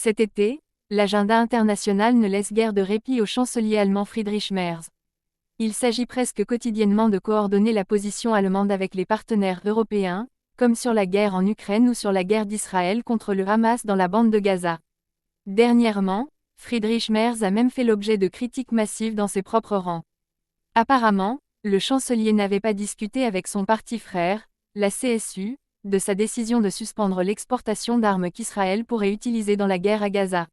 Cet été, l'agenda international ne laisse guère de répit au chancelier allemand Friedrich Merz. Il s'agit presque quotidiennement de coordonner la position allemande avec les partenaires européens, comme sur la guerre en Ukraine ou sur la guerre d'Israël contre le Hamas dans la bande de Gaza. Dernièrement, Friedrich Merz a même fait l'objet de critiques massives dans ses propres rangs. Apparemment, le chancelier n'avait pas discuté avec son parti frère, la CSU, de sa décision de suspendre l'exportation d'armes qu'Israël pourrait utiliser dans la guerre à Gaza.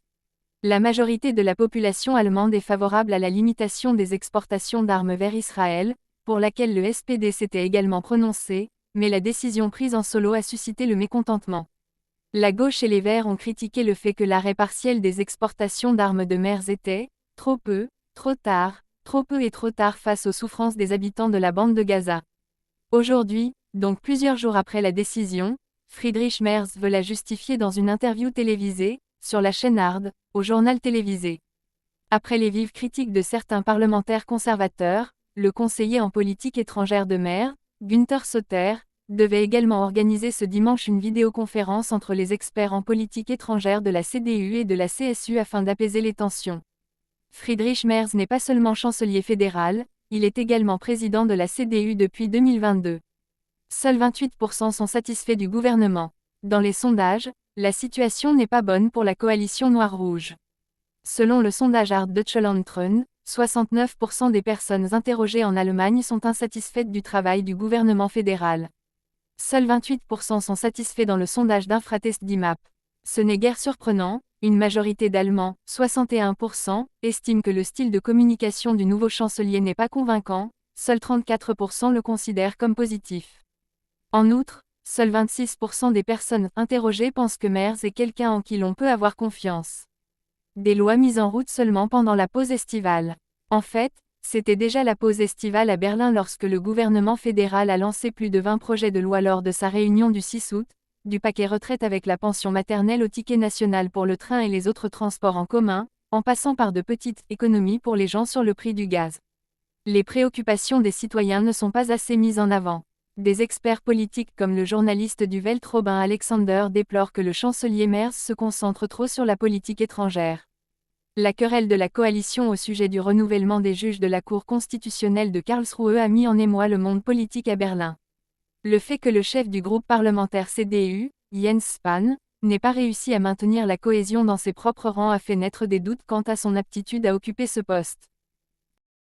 La majorité de la population allemande est favorable à la limitation des exportations d'armes vers Israël, pour laquelle le SPD s'était également prononcé, mais la décision prise en solo a suscité le mécontentement. La gauche et les Verts ont critiqué le fait que l'arrêt partiel des exportations d'armes de Merz était « trop peu, trop tard, trop peu et trop tard face aux souffrances des habitants de la bande de Gaza ». Aujourd'hui, donc plusieurs jours après la décision, Friedrich Merz veut la justifier dans une interview télévisée, sur la chaîne Arte, au journal télévisé. Après les vives critiques de certains parlementaires conservateurs, le conseiller en politique étrangère de Merz, Günther Sauter, devait également organiser ce dimanche une vidéoconférence entre les experts en politique étrangère de la CDU et de la CSU afin d'apaiser les tensions. Friedrich Merz n'est pas seulement chancelier fédéral, il est également président de la CDU depuis 2022. Seuls 28% sont satisfaits du gouvernement. Dans les sondages, la situation n'est pas bonne pour la coalition noire-rouge. Selon le sondage Art Deutschland Trön, 69% des personnes interrogées en Allemagne sont insatisfaites du travail du gouvernement fédéral. Seuls 28% sont satisfaits dans le sondage d'Infratest d'IMAP. Ce n'est guère surprenant, une majorité d'Allemands, 61%, estiment que le style de communication du nouveau chancelier n'est pas convaincant, seuls 34% le considèrent comme positif. En outre, seuls 26% des personnes interrogées pensent que Merz est quelqu'un en qui l'on peut avoir confiance. Des lois mises en route seulement pendant la pause estivale. En fait, c'était déjà la pause estivale à Berlin lorsque le gouvernement fédéral a lancé plus de 20 projets de loi lors de sa réunion du 6 août, du paquet retraite avec la pension maternelle au ticket national pour le train et les autres transports en commun, en passant par de petites économies pour les gens sur le prix du gaz. Les préoccupations des citoyens ne sont pas assez mises en avant. Des experts politiques comme le journaliste du Welt Robin Alexander déplorent que le chancelier Merz se concentre trop sur la politique étrangère. La querelle de la coalition au sujet du renouvellement des juges de la Cour constitutionnelle de Karlsruhe a mis en émoi le monde politique à Berlin. Le fait que le chef du groupe parlementaire CDU, Jens Spahn, n'ait pas réussi à maintenir la cohésion dans ses propres rangs a fait naître des doutes quant à son aptitude à occuper ce poste.